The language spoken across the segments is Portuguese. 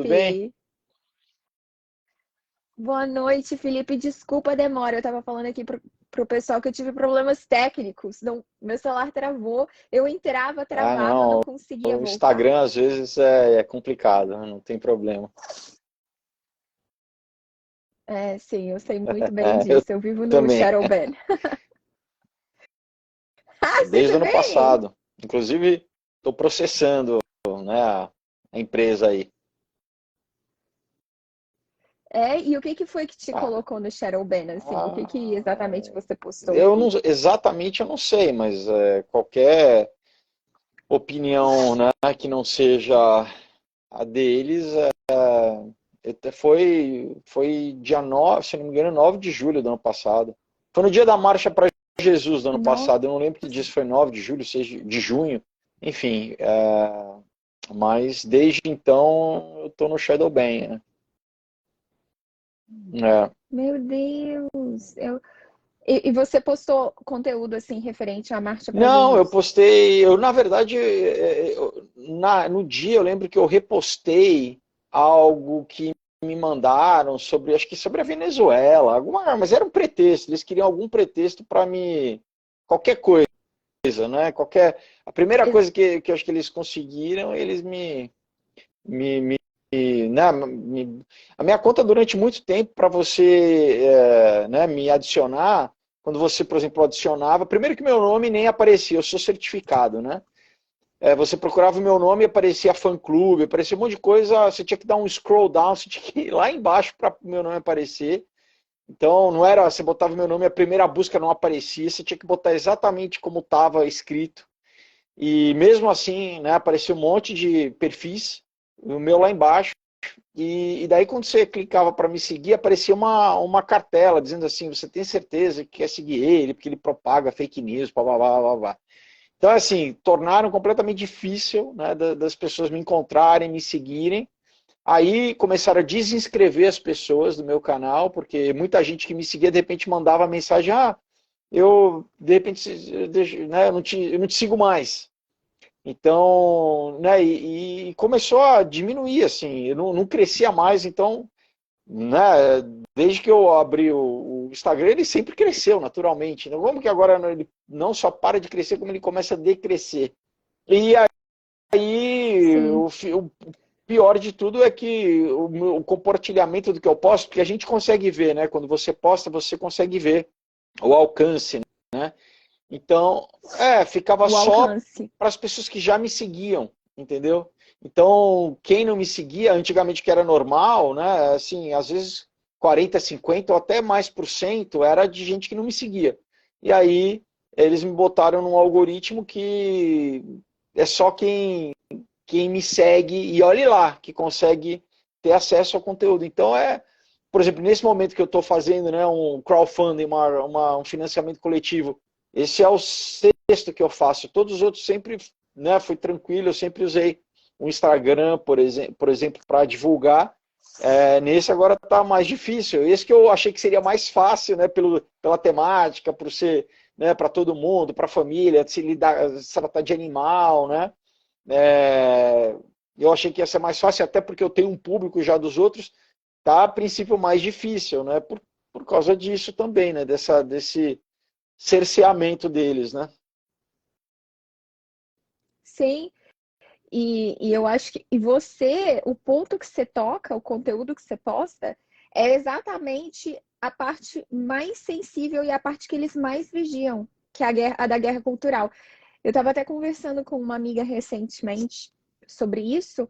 bem? Felipe. Boa noite, Felipe. Desculpa a demora. Eu tava falando aqui pro pessoal que eu tive problemas técnicos. Não, meu celular travou. Eu entrava, Ah, travava, não não. conseguia O voltar. Instagram às vezes é complicado, né? Não tem problema. É, sim, eu sei muito bem Eu disso. Eu vivo no também, Shadow Ban. Ah, você desde o ano também? passado. Inclusive, estou processando, né, a empresa aí. É, e o que que foi que te Ah, colocou no Shadow Ban, assim? O que que exatamente você postou eu não, ali? exatamente eu não sei, mas qualquer opinião, né, que não seja a deles, foi dia 9, se não me engano, 9 de julho do ano passado. Foi no dia da Marcha para Jesus do ano Nossa, passado. Eu não lembro que dia foi 9 de julho, 6 de junho. Enfim, mas desde então eu tô no Shadowban, né? É. meu Deus. E você postou conteúdo, assim, referente à Marcha para Não, eu Jesus? postei. Eu, na verdade, no dia eu lembro que eu repostei algo que me mandaram sobre, acho que sobre a Venezuela, mas era um pretexto. Eles queriam algum pretexto para me. Qualquer coisa, né? A primeira coisa que eu acho que eles conseguiram, eles me, me, né, a minha conta durante muito tempo para você né, me adicionar, quando você, por exemplo, adicionava, primeiro que meu nome nem aparecia, eu sou certificado, né? Você procurava o meu nome e aparecia fã-clube, aparecia um monte de coisa, você tinha que dar um scroll down, você tinha que ir lá embaixo para o meu nome aparecer. Então, não era, você botava o meu nome, a primeira busca não aparecia, você tinha que botar exatamente como estava escrito. E mesmo assim, né, aparecia um monte de perfis, o meu lá embaixo. E daí, quando você clicava para me seguir, aparecia uma cartela dizendo assim: você tem certeza que quer seguir ele, porque ele propaga fake news, blá blá blá blá blá. Então, assim, tornaram completamente difícil, né, das pessoas me encontrarem, me seguirem. Aí começaram a desinscrever as pessoas do meu canal, porque muita gente que me seguia, de repente, mandava mensagem: eu, de repente, né, eu não te sigo mais. Então, né, e começou a diminuir, assim, eu não crescia mais, então, né, desde que eu abri o Instagram, ele sempre cresceu naturalmente, né? Como que agora ele não só para de crescer, como ele começa a decrescer. E aí, Sim. o pior de tudo é que o compartilhamento do que eu posto, porque a gente consegue ver, né, quando você posta, você consegue ver o alcance, né? Então, ficava O só alcance. para as pessoas que já me seguiam, entendeu? Então, quem não me seguia, antigamente que era normal, né? Assim, às vezes 40, 50 ou até mais por cento era de gente que não me seguia. E aí eles me botaram num algoritmo que é só quem me segue e olhe lá, que consegue ter acesso ao conteúdo. Então por exemplo, nesse momento que eu estou fazendo, né, um crowdfunding, um financiamento coletivo, esse é o sexto que eu faço. Todos os outros sempre, né, foi tranquilo, eu sempre usei o Instagram, por exemplo, para divulgar. Nesse agora está mais difícil. Esse que eu achei que seria mais fácil, né, pela temática, por ser, né, para todo mundo, para a família, se tratar de animal, né? É, eu achei que ia ser mais fácil, até porque eu tenho um público já dos outros, tá a princípio mais difícil, né? Por causa disso também, né? Desse cerceamento deles, né? Sim. E eu acho que e você, o ponto que você toca, o conteúdo que você posta, é exatamente a parte mais sensível e a parte que eles mais vigiam, que é a da guerra cultural. Eu estava até conversando com uma amiga recentemente sobre isso,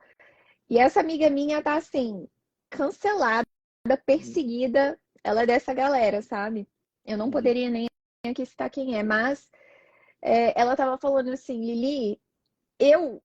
e essa amiga minha tá assim, cancelada, perseguida, ela é dessa galera, sabe? Eu não Uhum. poderia nem aqui citar quem é, mas ela tava falando assim, Lili, eu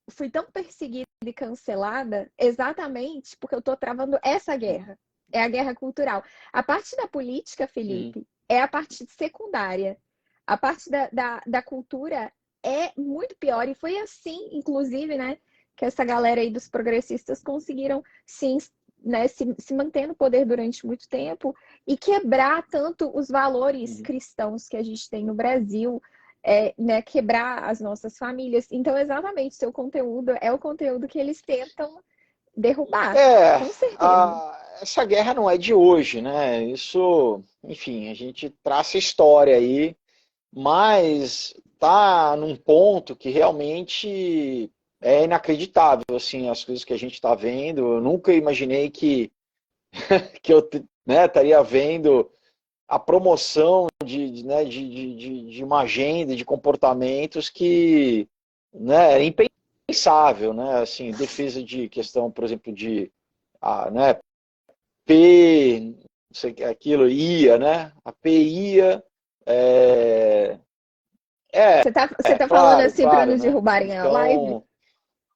fui tão perseguida e cancelada exatamente porque eu tô travando essa guerra. É a guerra cultural. A parte da política, Uhum. Felipe, é a parte secundária. A parte da cultura é muito pior. E foi assim, inclusive, né, que essa galera aí dos progressistas conseguiram sim, né, se manter no poder durante muito tempo e quebrar tanto os valores Uhum. cristãos que a gente tem no Brasil, né, quebrar as nossas famílias. Então, exatamente, seu conteúdo é o conteúdo que eles tentam derrubar, com certeza. Essa guerra não é de hoje, né? Isso, enfim, a gente traça história aí, mas tá num ponto que realmente é inacreditável, assim, as coisas que a gente está vendo. Eu nunca imaginei que eu, né, estaria vendo a promoção né, de uma agenda, de comportamentos que, né, é impensável, né? Assim, defesa de questão, por exemplo, né, P, não sei, aquilo, IA, né? A P IA, é, Você tá falando claro, assim para claro, não né? derrubarem a live? Então,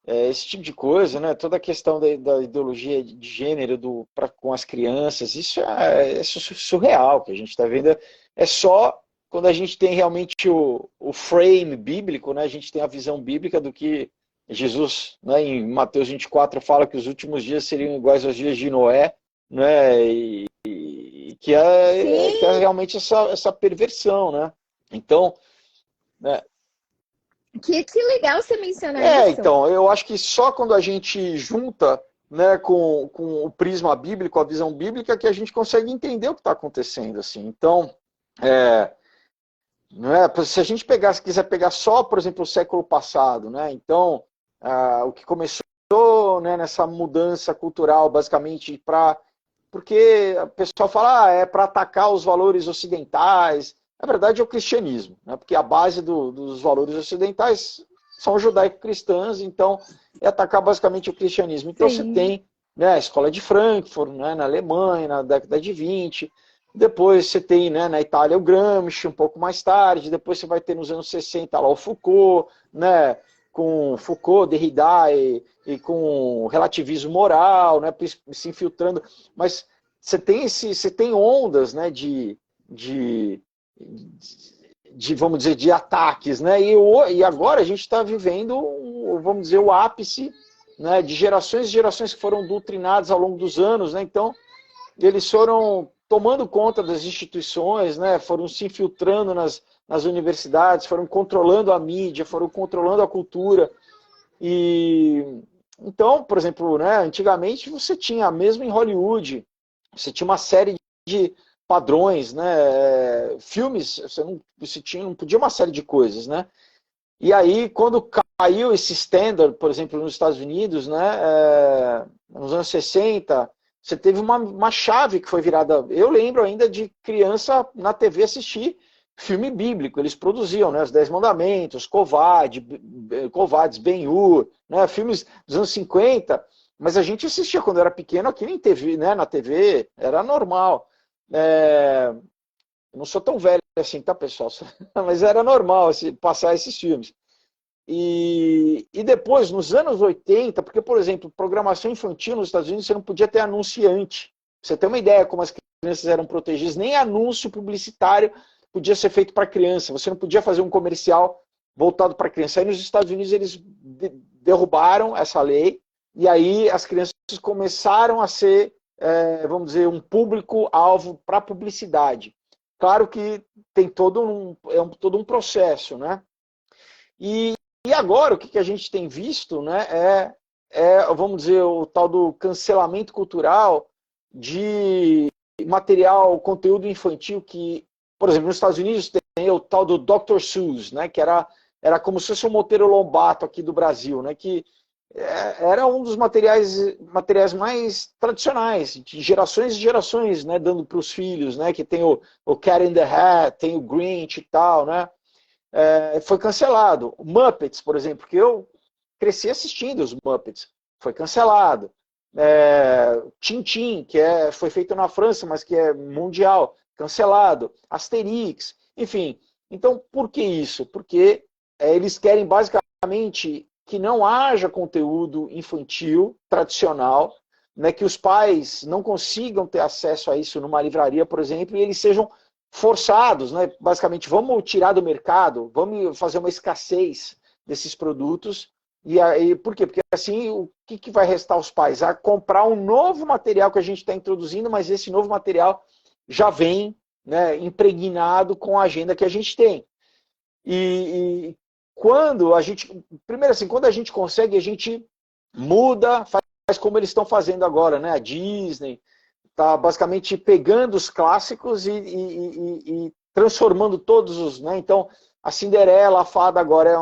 esse tipo de coisa, né? Toda a questão da ideologia de gênero com as crianças, isso é surreal que a gente está vendo. É só quando a gente tem realmente o frame bíblico, né? A gente tem a visão bíblica do que Jesus, né, em Mateus 24, fala que os últimos dias seriam iguais aos dias de Noé, né? E que é Sim, realmente essa perversão, né? Então, né, que legal você mencionar isso. então, eu acho que só quando a gente junta, né, com o prisma bíblico, a visão bíblica, que a gente consegue entender o que está acontecendo, assim. Então, é, né, se a gente se quiser pegar só, por exemplo, o século passado, né, então, o que começou, né, nessa mudança cultural, basicamente, porque o pessoal fala, é para atacar os valores ocidentais. Na verdade, é o cristianismo, né? Porque a base dos valores ocidentais são judaico-cristãs, então é atacar basicamente o cristianismo. Então você Sim. tem, né, a escola de Frankfurt, né, na Alemanha, na década de 20. Depois você tem, né, na Itália o Gramsci, um pouco mais tarde. Depois você vai ter nos anos 60 lá o Foucault, né, com Foucault, Derrida e com relativismo moral, né, se infiltrando. Mas você tem ondas, né, vamos dizer, de ataques, né? E agora a gente está vivendo, vamos dizer, o ápice, né, de gerações e gerações que foram doutrinadas ao longo dos anos, né? Então, eles foram tomando conta das instituições, né? Foram se infiltrando nas universidades, foram controlando a mídia, foram controlando a cultura. E então, por exemplo, né, antigamente você tinha, mesmo em Hollywood, você tinha uma série de padrões, né, filmes, não podia uma série de coisas, né? E aí, quando caiu esse standard, por exemplo, nos Estados Unidos, né, nos anos 60, você teve uma chave que foi virada. Eu lembro ainda de criança na TV assistir filme bíblico. Eles produziam, né, Os Dez Mandamentos, Covades, Ben-Hur, né, filmes dos anos 50, mas a gente assistia quando era pequeno aqui nem TV, né, na TV, era normal. Eu não sou tão velho assim, tá, pessoal? Mas era normal passar esses filmes. E depois, nos anos 80, porque, por exemplo, programação infantil nos Estados Unidos, você não podia ter anunciante. Pra você ter uma ideia como as crianças eram protegidas, nem anúncio publicitário podia ser feito para criança. Você não podia fazer um comercial voltado para criança. Aí nos Estados Unidos eles derrubaram essa lei e aí as crianças começaram a ser, vamos dizer, um público-alvo para publicidade. Claro que tem todo um processo, né? E agora o que a gente tem visto, né, vamos dizer, o tal do cancelamento cultural de material, conteúdo infantil que, por exemplo, nos Estados Unidos tem o tal do Dr. Seuss, né, que era como se fosse um Monteiro Lobato aqui do Brasil, né, que era um dos materiais mais tradicionais, de gerações e gerações, né, dando para os filhos, né, que tem o Cat in the Hat, tem o Grinch e tal, né, foi cancelado. Muppets, por exemplo, que eu cresci assistindo os Muppets, foi cancelado. Tintin, que foi feito na França, mas que é mundial, cancelado. Asterix, enfim. Então, por que isso? Porque eles querem basicamente que não haja conteúdo infantil tradicional, né, que os pais não consigam ter acesso a isso numa livraria, por exemplo, e eles sejam forçados, né? Basicamente, vamos tirar do mercado, vamos fazer uma escassez desses produtos. E aí, por quê? Porque assim, o que vai restar aos pais? A comprar um novo material que a gente está introduzindo, mas esse novo material já vem, né, impregnado com a agenda que a gente tem. E quando a gente, primeiro assim, quando a gente consegue, a gente muda, faz como eles estão fazendo agora, né? A Disney está basicamente pegando os clássicos e transformando todos os, né? Então, a Cinderela, a fada agora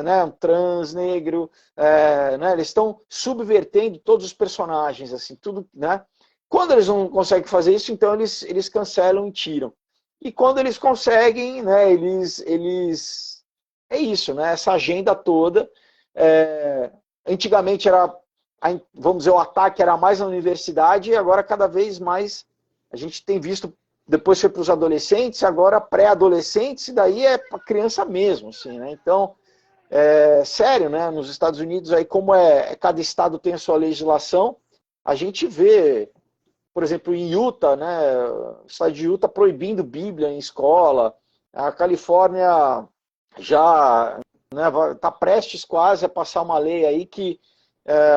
né, um trans negro, né? Eles estão subvertendo todos os personagens, assim, tudo, né? Quando eles não conseguem fazer isso, então eles cancelam e tiram. E quando eles conseguem, né? Eles é isso, né? Essa agenda toda. Antigamente era, vamos dizer, o ataque era mais na universidade, e agora cada vez mais a gente tem visto, depois foi para os adolescentes, agora pré-adolescentes, e daí é para criança mesmo, assim, né? Então, sério, né? Nos Estados Unidos, aí como cada estado tem a sua legislação, a gente vê, por exemplo, em Utah, né? O estado de Utah proibindo Bíblia em escola, a Califórnia já está prestes quase a passar uma lei aí que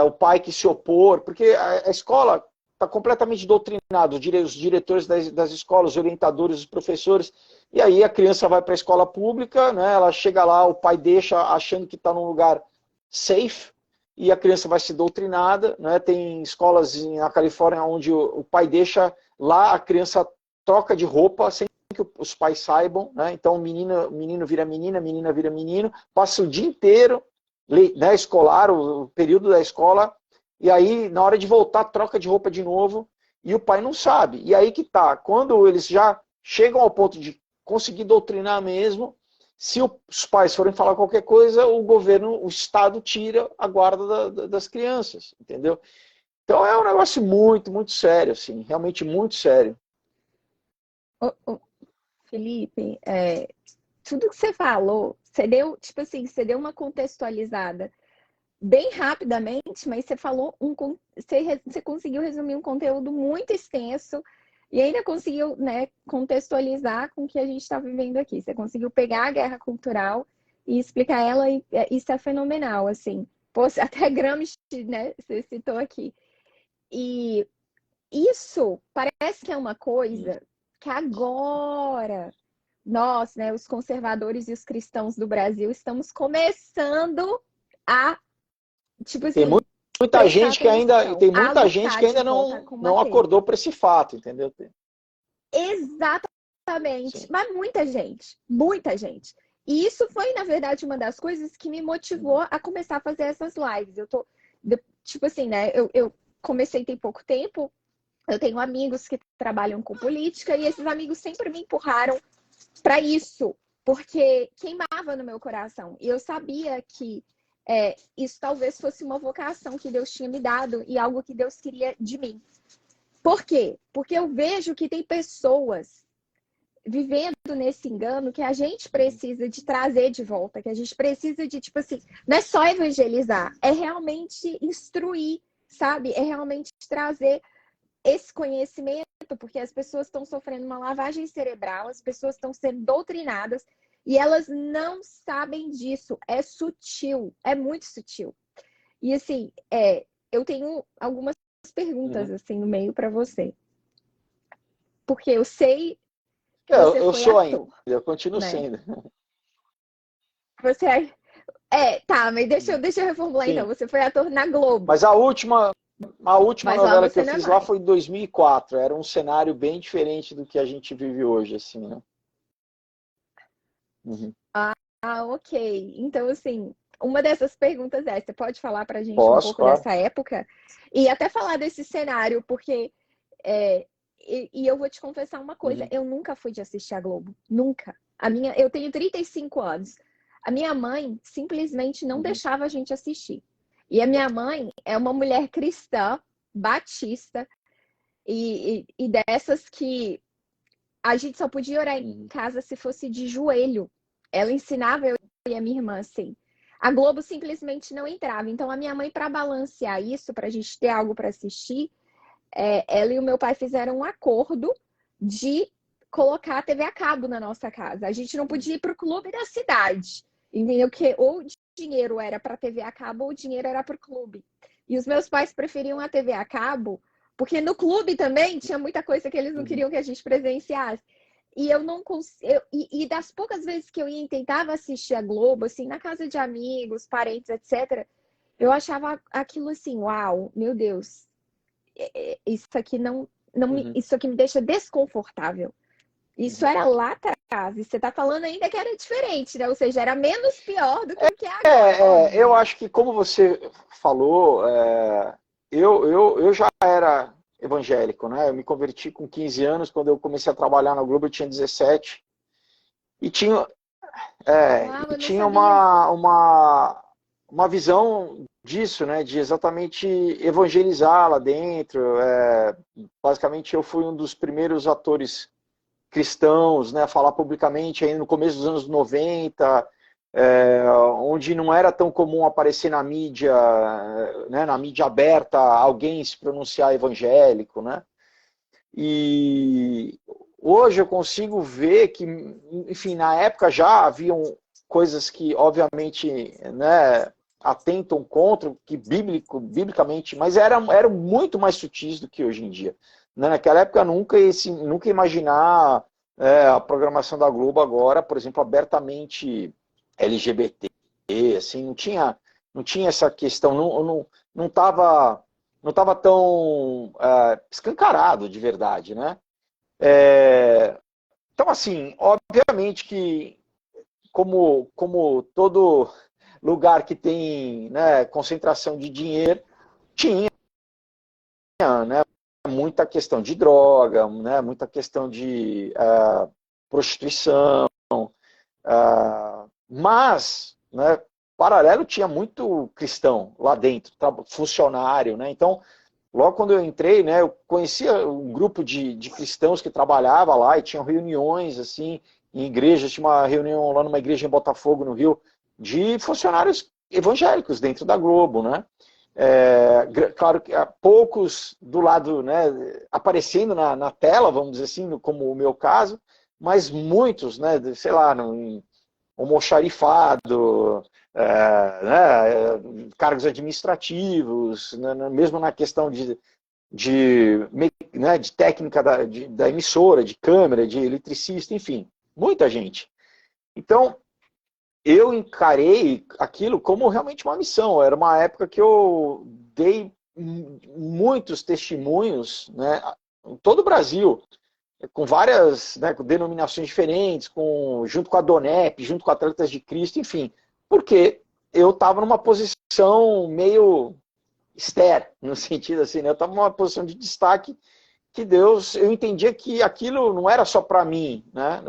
o pai que se opor, porque a escola está completamente doutrinada, os diretores das escolas, os orientadores, os professores, e aí a criança vai para a escola pública, né, ela chega lá, o pai deixa achando que está num lugar safe, e a criança vai ser doutrinada, né, tem escolas na Califórnia onde o pai deixa lá, a criança troca de roupa sem que os pais saibam, né, então menino vira menina, menina vira menino, passa o dia inteiro, né, escolar, o período da escola, e aí, na hora de voltar, troca de roupa de novo, e o pai não sabe. E aí que tá, quando eles já chegam ao ponto de conseguir doutrinar mesmo, se os pais forem falar qualquer coisa, o governo, o Estado tira a guarda das crianças, entendeu? Então é um negócio muito, muito sério, assim, realmente muito sério. Felipe, tudo que você falou, você deu, tipo assim, você deu uma contextualizada bem rapidamente, mas você falou você conseguiu resumir um conteúdo muito extenso e ainda conseguiu, né, contextualizar com o que a gente está vivendo aqui. Você conseguiu pegar a guerra cultural e explicar ela, e isso é fenomenal, assim. Pô, até Gramsci, né, você citou aqui. E isso parece que é uma coisa que agora nós, né, os conservadores e os cristãos do Brasil, estamos começando a, tipo Tem assim, muita prestar gente que ainda, atenção, tem a muita gente lutar que de ainda volta, a não combater. acordou para esse fato, entendeu? Exatamente. Sim. Mas muita gente, muita gente. E isso foi, na verdade, uma das coisas que me motivou a começar a fazer essas lives. Tipo assim, né? Eu comecei tem pouco tempo. Eu tenho amigos que trabalham com política e esses amigos sempre me empurraram para isso, porque queimava no meu coração. E eu sabia que isso talvez fosse uma vocação que Deus tinha me dado e algo que Deus queria de mim. Por quê? Porque eu vejo que tem pessoas vivendo nesse engano que a gente precisa de trazer de volta, que a gente precisa de, tipo assim, não é só evangelizar, é realmente instruir, sabe? É realmente trazer esse conhecimento, porque as pessoas estão sofrendo uma lavagem cerebral, as pessoas estão sendo doutrinadas e elas não sabem disso. É sutil, é muito sutil. E assim, eu tenho algumas perguntas assim no meio para você. Porque eu sei que você Eu foi sou ainda, ator, eu continuo né? sendo. Você tá, mas deixa eu reformular então. Sim. Você foi ator na Globo, Mas a última mas lá novela que você eu não é fiz lá mais. foi em 2004. Era um cenário bem diferente do que a gente vive hoje, assim, né? Uhum. Ah, ok. Então, assim, uma dessas perguntas você pode falar pra gente um Posso, pouco claro. dessa época e até falar desse cenário, porque eu vou te confessar uma coisa, Uhum. eu nunca fui de assistir a Globo, nunca. Eu tenho 35 anos. A minha mãe simplesmente não Uhum. deixava a gente assistir. E a minha mãe é uma mulher cristã, batista, e dessas que a gente só podia orar em Uhum. casa se fosse de joelho. Ela ensinava eu e a minha irmã assim. A Globo simplesmente não entrava. Então, a minha mãe, para balancear isso, para a gente ter algo para assistir, ela e o meu pai fizeram um acordo de colocar a TV a cabo na nossa casa. A gente não podia ir para o clube da cidade, entendeu? Que ou o dinheiro era para a TV a cabo ou o dinheiro era para o clube. E os meus pais preferiam a TV a cabo, porque no clube também tinha muita coisa que eles não Uhum. queriam que a gente presenciasse. E eu não consigo. E das poucas vezes que eu ia tentava assistir a Globo, assim, na casa de amigos, parentes, etc., Eu achava aquilo assim, uau, meu Deus, isso aqui Uhum. isso aqui me deixa desconfortável. Isso Uhum. era lá atrás, e você tá falando ainda que era diferente, né? Ou seja, era menos pior do que o que é agora, Eu óbvio. acho que, como você falou, eu já era evangélico, né? Eu me converti com 15 anos, quando eu comecei a trabalhar na Globo eu tinha 17, e tinha, Uau, e eu não tinha sabia. uma visão disso, né? De exatamente evangelizar lá dentro. Basicamente, eu fui um dos primeiros atores cristãos, né, a falar publicamente aí no começo dos anos 90, onde não era tão comum aparecer na mídia, né, na mídia aberta, alguém se pronunciar evangélico, né? E hoje eu consigo ver que, enfim, na época já haviam coisas que, obviamente, né, atentam contra, que biblicamente, mas eram muito mais sutis do que hoje em dia. Né? Naquela época nunca imaginar a programação da Globo agora, por exemplo, abertamente LGBT, assim, não tinha essa questão, não estava não estava tão escancarado de verdade, né? Então, assim, obviamente que como todo lugar que tem, né, concentração de dinheiro, tinha, né, muita questão de droga, né, muita questão de prostituição, mas, né, paralelo tinha muito cristão lá dentro, funcionário, né? Então, logo quando eu entrei, né, eu conhecia um grupo de cristãos que trabalhava lá e tinham reuniões assim em igrejas. Tinha uma reunião lá numa igreja em Botafogo, no Rio, de funcionários evangélicos dentro da Globo, né? Claro que há poucos do lado, né, aparecendo na tela, vamos dizer assim, como o meu caso, mas muitos, né, sei lá, no almoxarifado, cargos administrativos, né, mesmo na questão de, né, de técnica da emissora, de câmera, de eletricista, enfim, muita gente. Então, eu encarei aquilo como realmente uma missão. Era uma época que eu dei muitos testemunhos, né, em todo o Brasil, com várias, né, com denominações diferentes, junto com a DONEP, junto com Atletas de Cristo, enfim, porque eu estava numa posição meio Esther, no sentido assim, né? Eu estava numa posição de destaque que Deus, eu entendia que aquilo não era só para mim, né?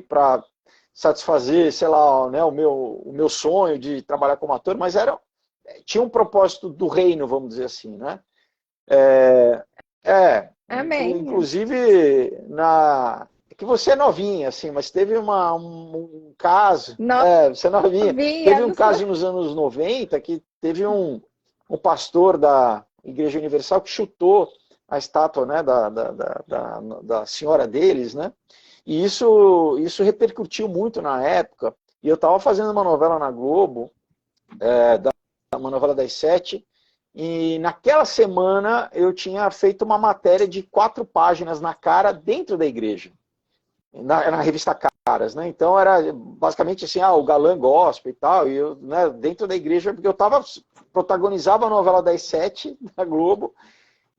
Para satisfazer, sei lá, né, o meu sonho de trabalhar como ator, mas tinha um propósito do reino, vamos dizer assim, né? É, Amém. inclusive é que você é novinha, assim, mas teve um caso, você é novinha, Novinha, teve um não sou... caso nos anos 90 que teve um pastor da Igreja Universal que chutou a estátua, né, da senhora deles, né? E isso repercutiu muito na época. E eu estava fazendo uma novela na Globo, uma novela das 7, e naquela semana eu tinha feito uma matéria de 4 páginas na cara dentro da igreja, na revista Caras, né? Então era basicamente assim, o galã gospel e tal, e eu, né, dentro da igreja, porque eu protagonizava a novela das 7 da Globo,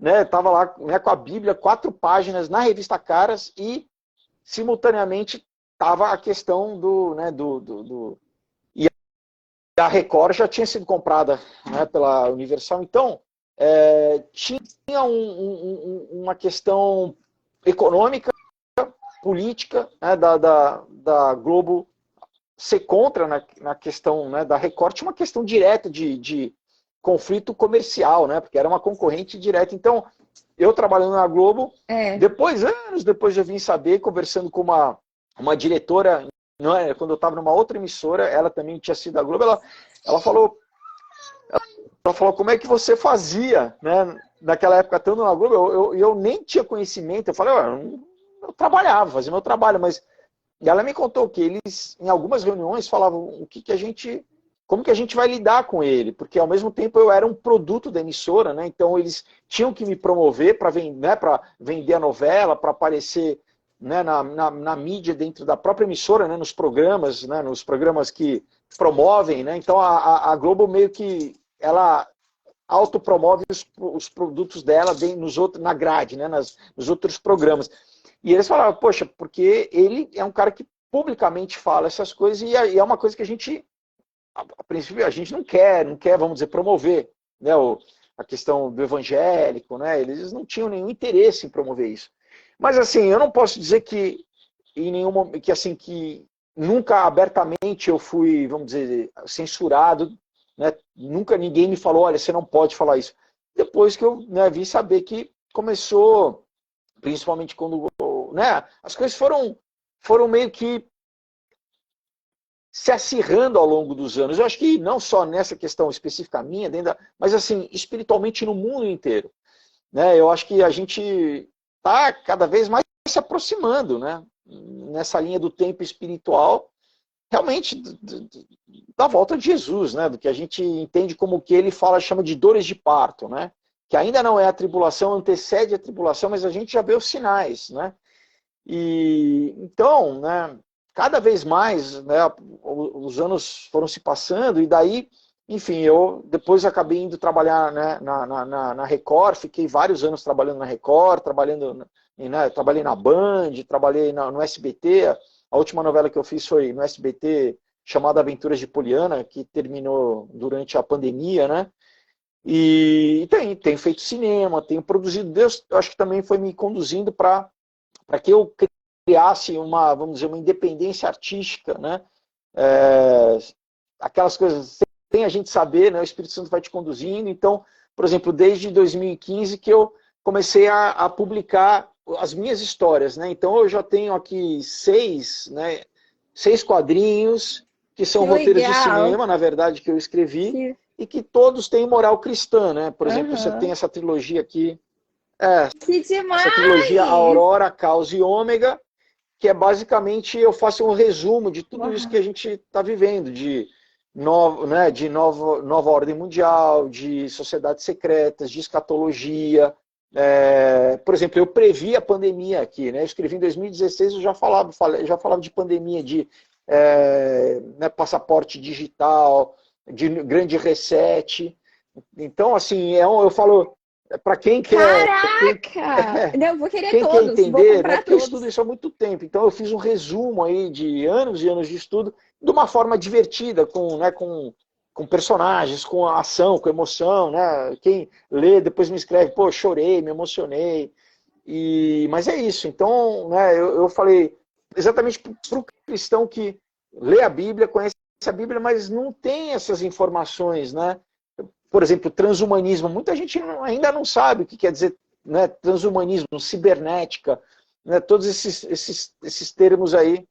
né? Tava lá, né, com a Bíblia, 4 páginas na revista Caras, e simultaneamente tava a questão e a Record já tinha sido comprada, né, pela Universal. Então tinha uma questão econômica, política, né, da Globo ser contra na questão, né, da Record. Tinha uma questão direta de conflito comercial, né, porque era uma concorrente direta. Então, eu trabalhando na Globo, É. anos depois eu vim saber, conversando com uma diretora, não é, quando eu estava numa outra emissora, ela também tinha sido da Globo, ela falou, como é que você fazia, né, naquela época, estando na Globo. Eu nem tinha conhecimento. Eu falei, eu trabalhava, fazia meu trabalho, mas ela me contou que eles, em algumas reuniões, falavam como que a gente vai lidar com ele, porque ao mesmo tempo eu era um produto da emissora, né? Então eles tinham que me promover para vender a novela, para aparecer, né, na mídia dentro da própria emissora, né, nos programas que promovem, né? Então a Globo meio que ela autopromove os produtos dela na grade, né, nos outros programas. E eles falaram, poxa, porque ele é um cara que publicamente fala essas coisas e é uma coisa que a princípio, a gente não quer, vamos dizer, promover, né, a questão do evangélico, né, eles não tinham nenhum interesse em promover isso. Mas, assim, eu não posso dizer que em nenhum momento, que nunca abertamente eu fui, vamos dizer, censurado, né, nunca ninguém me falou, olha, você não pode falar isso. Depois que eu, né, vi saber que começou, principalmente quando, né, as coisas foram meio que se acirrando ao longo dos anos. Eu acho que não só nessa questão específica minha, mas assim, espiritualmente no mundo inteiro. Né? Eu acho que a gente está cada vez mais se aproximando, né? Nessa linha do tempo espiritual, realmente da volta de Jesus, né? Do que a gente entende como que ele chama de dores de parto, né? Que ainda não é a tribulação, antecede a tribulação, mas a gente já vê os sinais, né? E então, né? Cada vez mais, né, os anos foram se passando e daí, enfim, eu depois acabei indo trabalhar, né, na Record, fiquei vários anos trabalhando na Record, trabalhei na Band, trabalhei no SBT, a última novela que eu fiz foi no SBT chamada Aventuras de Poliana, que terminou durante a pandemia, né, e tenho feito cinema, tenho produzido, Deus, eu acho que também foi me conduzindo para que eu criasse vamos dizer, uma independência artística, né? Aquelas coisas sem a gente saber, né? O Espírito Santo vai te conduzindo. Então, por exemplo, desde 2015 que eu comecei a publicar as minhas histórias, né? Então eu já tenho aqui 6 quadrinhos que são roteiros de cinema, na verdade, que eu escrevi e que todos têm moral cristã, né? Por exemplo, você tem essa trilogia aqui, que demais! Essa trilogia Aurora, Caos e Ômega, que é basicamente, eu faço um resumo de tudo isso que a gente está vivendo, de nova ordem mundial, de sociedades secretas, de escatologia. Por exemplo, eu previ a pandemia aqui, né? Eu escrevi em 2016, eu já falava de pandemia, de passaporte digital, de grande reset. Então, assim, eu falo, para quem quer... Caraca! Não, eu vou querer quem todos, quer entender, vou comprar porque eu todos. estudo isso há muito tempo. Então eu fiz um resumo aí de anos e anos de estudo, de uma forma divertida, com personagens, com ação, com emoção, né? Quem lê depois me escreve, pô, chorei, me emocionei. Mas é isso. Então, né, eu falei exatamente para o cristão que lê a Bíblia, conhece a Bíblia, mas não tem essas informações, né? Por exemplo, transhumanismo. Muita gente ainda não sabe o que quer dizer, né, transhumanismo, cibernética, né, todos esses termos aí.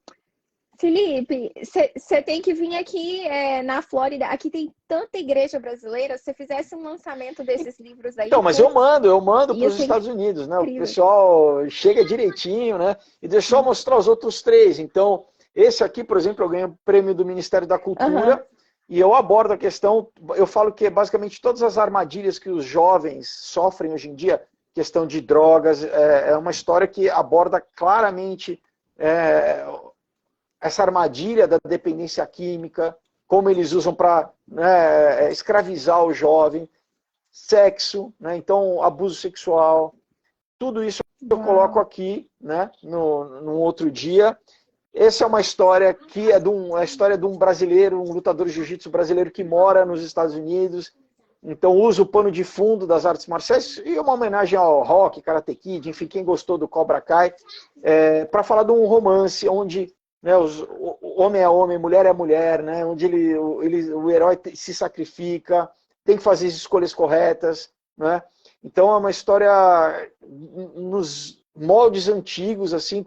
Felipe, você tem que vir aqui na Flórida. Aqui tem tanta igreja brasileira. Se você fizesse um lançamento desses livros aí. Então, mas eu mando para os ser Estados Unidos, né? incrível. O pessoal chega direitinho, né? E deixa eu só mostrar os outros 3. Então, esse aqui, por exemplo, eu ganhei o prêmio do Ministério da Cultura. E eu abordo a questão, eu falo que basicamente todas as armadilhas que os jovens sofrem hoje em dia, questão de drogas, é uma história que aborda claramente essa armadilha da dependência química, como eles usam para, né, escravizar o jovem, sexo, né, então abuso sexual, tudo isso eu coloco aqui, né, num outro dia. Essa é uma história que é a história de um brasileiro, um lutador de jiu-jitsu brasileiro que mora nos Estados Unidos. Então usa o pano de fundo das artes marciais e uma homenagem ao Rock, Karate Kid, enfim, quem gostou do Cobra Kai, para falar de um romance onde, né, o homem é homem, mulher é mulher, né, onde o herói se sacrifica, tem que fazer as escolhas corretas, né? Então é uma história nos moldes antigos, assim,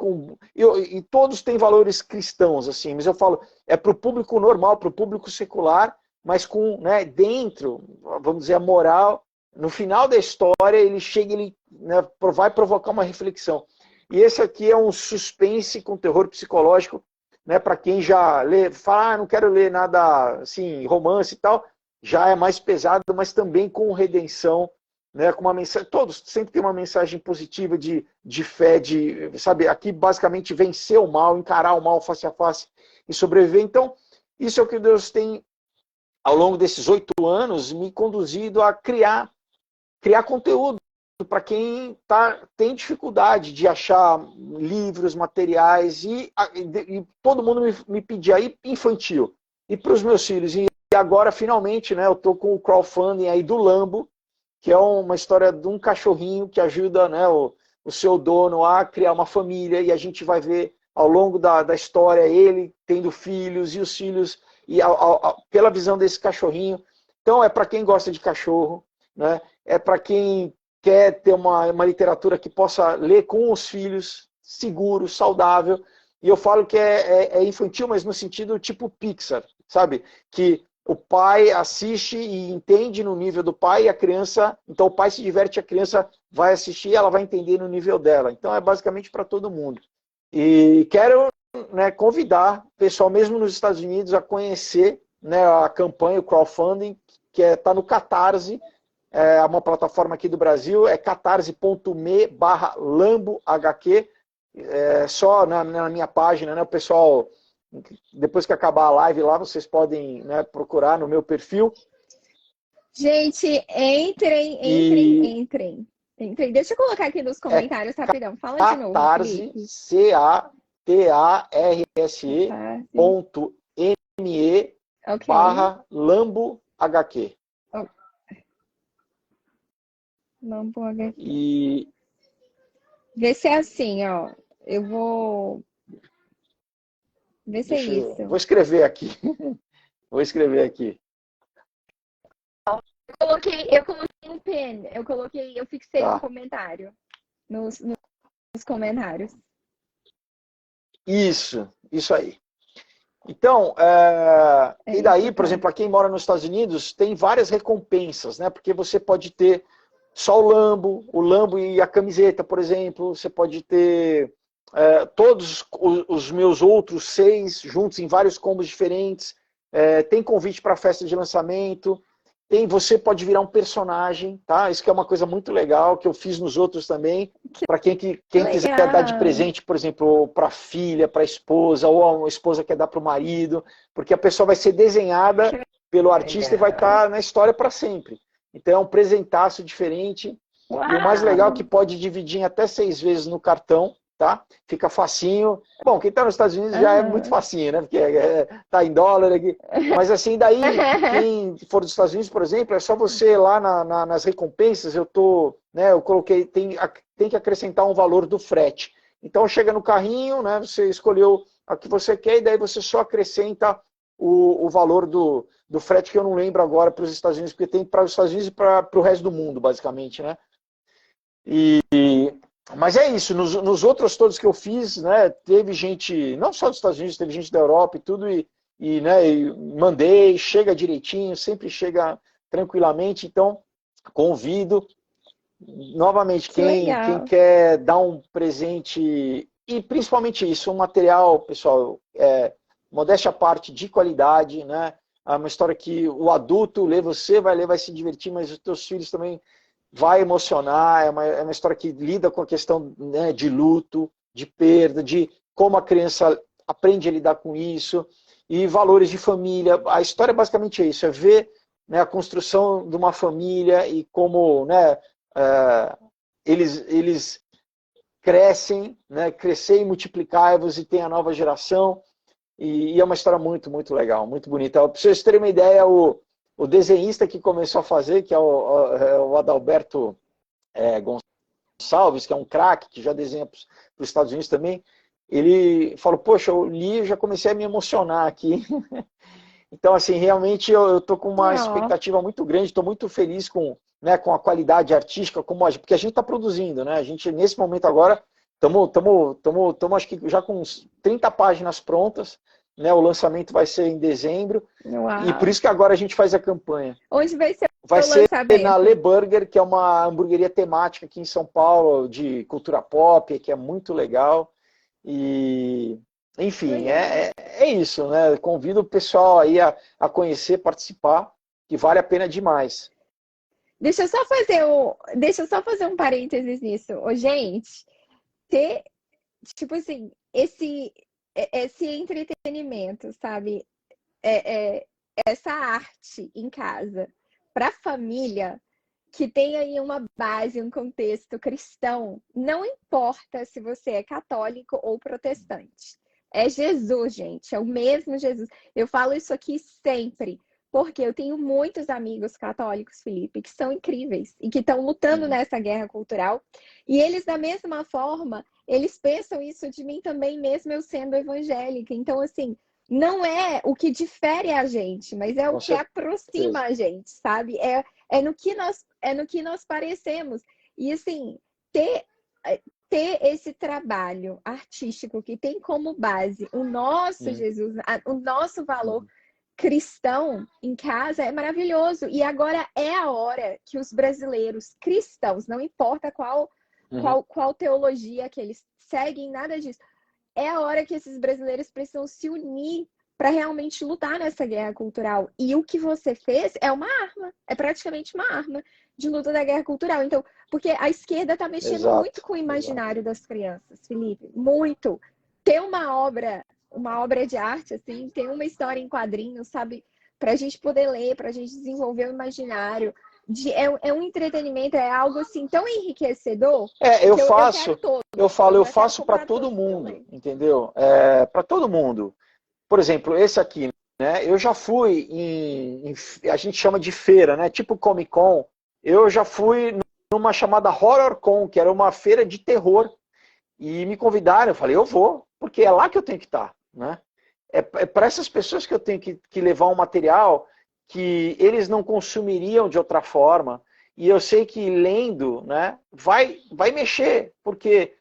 e todos têm valores cristãos, assim, mas eu falo, é para o público normal, para o público secular, mas com, né, dentro, vamos dizer, a moral, no final da história, ele chega, né, vai provocar uma reflexão. E esse aqui é um suspense com terror psicológico, né, para quem já lê, fala, não quero ler nada, assim, romance e tal, já é mais pesado, mas também com redenção, né, com uma mensagem, todos sempre tem uma mensagem positiva de fé, sabe, aqui basicamente vencer o mal, encarar o mal face a face e sobreviver. Então, isso é o que Deus tem ao longo desses 8 anos, me conduzido a criar conteúdo para quem tem dificuldade de achar livros, materiais, e todo mundo me pedia aí infantil. E para os meus filhos. E agora, finalmente, né, eu estou com o crowdfunding aí do Lambo, que é uma história de um cachorrinho que ajuda, né, o seu dono a criar uma família, e a gente vai ver ao longo da história ele tendo filhos, e os filhos, e pela visão desse cachorrinho. Então é para quem gosta de cachorro, né, é para quem quer ter uma literatura que possa ler com os filhos, seguro, saudável. E eu falo que é infantil, mas no sentido tipo Pixar, sabe? Que o pai assiste e entende no nível do pai, e a criança, então o pai se diverte, a criança vai assistir, ela vai entender no nível dela. Então é basicamente para todo mundo. E quero, né, convidar o pessoal, mesmo nos Estados Unidos, a conhecer, né, a campanha, o crowdfunding, que está no Catarse, é uma plataforma aqui do Brasil, é catarse.me/lambohq, só na minha página, né, o pessoal, depois que acabar a live lá, vocês podem, né, procurar no meu perfil. Gente, entrem. Deixa eu colocar aqui nos comentários, rapidão. Fala de novo, Catarse, Felipe. catarse.me/lambohq. Lambo HQ. E Vê se é assim, ó. Eu vou. Vê se é isso. Vou escrever aqui. Vou escrever aqui. Eu coloquei no pen. Eu fixei um comentário nos comentários. Isso aí. Então, e daí, por exemplo, para quem mora nos Estados Unidos, tem várias recompensas, né? Porque você pode ter só o Lambo e a camiseta, por exemplo. Você pode ter todos os meus outros 6 juntos em vários combos diferentes. Tem convite para a festa de lançamento. Você pode virar um personagem, tá? Isso que é uma coisa muito legal, que eu fiz nos outros também. Para quem quiser dar de presente, por exemplo, para a filha, para a esposa, ou a esposa quer dar para o marido, porque a pessoa vai ser desenhada pelo artista e vai estar na história para sempre. Então é um presentaço diferente. Uau! E o mais legal é que pode dividir em até 6 vezes no cartão, tá? Fica facinho. Bom, quem está nos Estados Unidos já é muito facinho, né? Porque tá em dólar aqui. Mas assim, daí, quem for dos Estados Unidos, por exemplo, é só você ir lá nas recompensas, eu coloquei, tem que acrescentar um valor do frete. Então chega no carrinho, né? Você escolheu a que você quer, e daí você só acrescenta o valor do frete, que eu não lembro agora para os Estados Unidos, porque tem para os Estados Unidos e para o resto do mundo, basicamente, né? Mas é isso, nos outros todos que eu fiz, né, teve gente, não só dos Estados Unidos, teve gente da Europa e tudo, e mandei, chega direitinho, sempre chega tranquilamente. Então convido, novamente, quem quer dar um presente, e principalmente isso, um material, pessoal, modéstia à parte, de qualidade, né? É uma história que o adulto lê, você vai ler, vai se divertir, mas os teus filhos também vai emocionar. É uma história que lida com a questão, né, de luto, de perda, de como a criança aprende a lidar com isso, e valores de família. A história basicamente é isso, é ver, né, a construção de uma família e como, né, eles crescem, né, crescer e multiplicar-vos, e tem a nova geração. E é uma história muito, muito legal, muito bonita. Para vocês terem uma ideia, o desenhista que começou a fazer, que é o Adalberto Gonçalves, que é um craque, que já desenha para os Estados Unidos também, ele falou, poxa, eu li e já comecei a me emocionar aqui. Então, assim, realmente eu estou com uma expectativa muito grande, estou muito feliz com a qualidade artística, porque a gente está produzindo, né? A gente, nesse momento agora, estamos acho que já com uns 30 páginas prontas, né? O lançamento vai ser em dezembro. Uau. E por isso que agora a gente faz a campanha. Onde vai ser o lançamento? Vai ser na Le lançamento? Burger, que é uma hamburgueria temática aqui em São Paulo, de cultura pop, que é muito legal. E, enfim, é isso, né? Convido o pessoal aí a conhecer, participar, que vale a pena demais. Deixa eu só fazer um parênteses nisso. Ô, gente, tipo assim, esse entretenimento, sabe? essa arte em casa para a família, que tem aí uma base, um contexto cristão, não importa se você é católico ou protestante. É Jesus, gente, é o mesmo Jesus. Eu falo isso aqui sempre, porque eu tenho muitos amigos católicos, Felipe, que são incríveis e que estão lutando nessa guerra cultural. E eles, da mesma forma, eles pensam isso de mim também, mesmo eu sendo evangélica. Então, assim, não é o que difere a gente, mas é o que aproxima a gente, sabe? É no que nós parecemos. E, assim, ter esse trabalho artístico que tem como base o nosso Jesus, o nosso valor cristão em casa é maravilhoso. E agora é a hora que os brasileiros cristãos, não importa qual teologia que eles seguem, nada disso, é a hora que esses brasileiros precisam se unir para realmente lutar nessa guerra cultural. E o que você fez é uma arma, é praticamente uma arma de luta da guerra cultural. Então, porque a esquerda está mexendo muito com o imaginário das crianças, Felipe, muito. Ter uma obra de arte, assim, ter uma história em quadrinhos, sabe? Para a gente poder ler, para a gente desenvolver o imaginário. É um entretenimento, é algo assim tão enriquecedor. Eu faço para todo mundo, também. Entendeu? Para todo mundo. Por exemplo, esse aqui, né? Eu já fui a gente chama de feira, né? Tipo Comic Con. Eu já fui numa chamada Horror Con, que era uma feira de terror. E me convidaram, eu falei, eu vou, porque é lá que eu tenho que estar, né? É para essas pessoas que eu tenho que levar um material que eles não consumiriam de outra forma. E eu sei que lendo, né, vai mexer, porque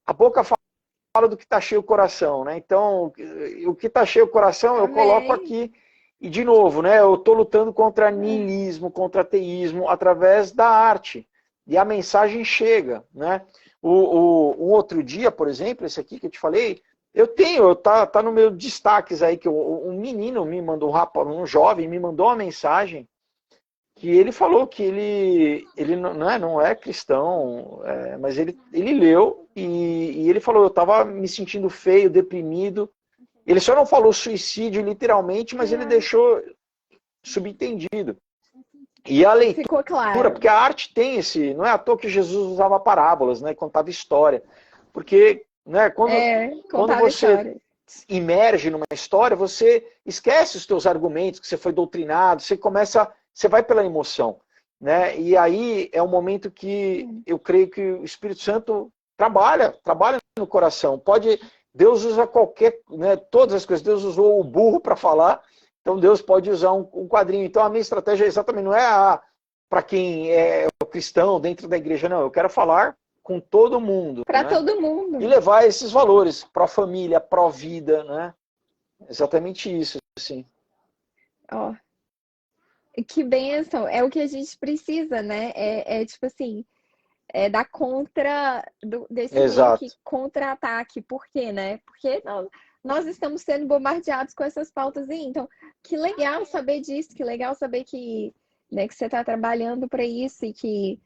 a boca fala do que está cheio o coração, né? Então, o que está cheio o coração, eu coloco aqui. E, de novo, né, eu estou lutando contra niilismo, contra ateísmo, através da arte. E a mensagem chega, né? Um outro dia, por exemplo, esse aqui que eu te falei, tá no meu destaques aí, que um menino me mandou, um jovem me mandou uma mensagem que ele falou que ele não é cristão, mas ele leu e ele falou, eu estava me sentindo feio, deprimido. Ele só não falou suicídio literalmente, mas ele deixou subentendido. E a leitura, ficou claro. Porque a arte tem esse, não é à toa que Jesus usava parábolas, né, contava história. Porque, né, quando você imerge numa história, você esquece os teus argumentos, que você foi doutrinado, você vai pela emoção, né? E aí é um momento que eu creio que o Espírito Santo trabalha no coração. Deus usa todas as coisas. Deus usou o burro para falar, então Deus pode usar um quadrinho. Então a minha estratégia exatamente não é para quem é cristão dentro da igreja, não. Eu quero falar com todo mundo. Para todo mundo. E levar esses valores para a família, para a vida, né? Exatamente isso, assim. Ó, que bênção. É o que a gente precisa, né? Tipo assim, dar contra desse meio que contra-ataque. Por quê, né? Porque nós estamos sendo bombardeados com essas pautas aí. Então, que legal saber disso, que legal saber que, né, que você está trabalhando para isso e que,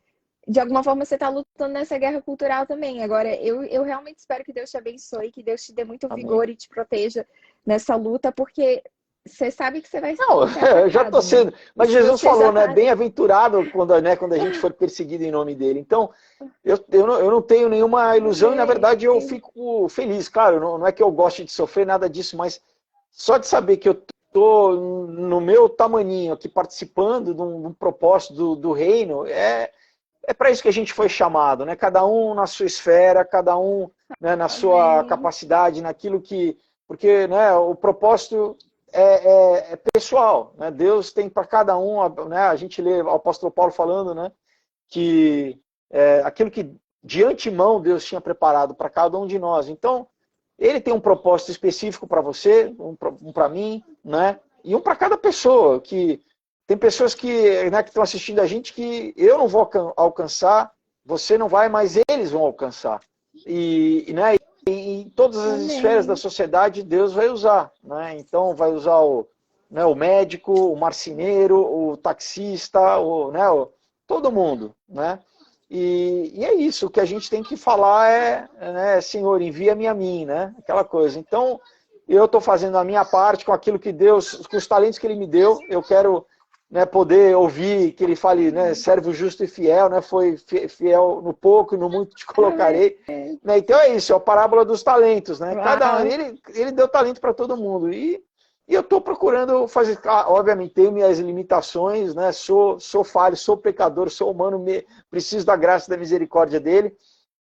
de alguma forma, você está lutando nessa guerra cultural também. Agora, eu realmente espero que Deus te abençoe, que Deus te dê muito vigor e te proteja nessa luta, porque você sabe que você vai ser atacado, eu já estou sendo. Né? Mas Jesus falou, né? Bem-aventurado quando a gente for perseguido em nome dele. Então, eu não tenho nenhuma ilusão e, na verdade, eu fico feliz. Claro, não é que eu goste de sofrer, nada disso, mas só de saber que eu estou no meu tamaninho aqui participando de um propósito do reino, é para isso que a gente foi chamado, né? Cada um na sua esfera, cada um, né, na sua capacidade, naquilo que... Porque, né, o propósito é pessoal, né? Deus tem para cada um, né? A gente lê o apóstolo Paulo falando, né, que aquilo que de antemão Deus tinha preparado para cada um de nós. Então, ele tem um propósito específico para você, um para mim, né? E um para cada pessoa, que tem pessoas que, né, que estão assistindo a gente que eu não vou alcançar, você não vai, mas eles vão alcançar. Né, em todas as esferas da sociedade, Deus vai usar. Né? Então, vai usar o médico, o marceneiro, o taxista, todo mundo. Né? E é isso, o que a gente tem que falar né, Senhor, envia-me a mim, né? Aquela coisa. Então, eu estou fazendo a minha parte com aquilo que Deus, com os talentos que Ele me deu. Eu quero, né, poder ouvir que Ele fale, né, servo justo e fiel, né, foi fiel no pouco e no muito te colocarei. Né, então é isso, é a parábola dos talentos. Né? Ele deu talento para todo mundo. E eu estou procurando fazer, obviamente, tenho minhas limitações, né, sou falho, sou pecador, sou humano, preciso da graça e da misericórdia dEle,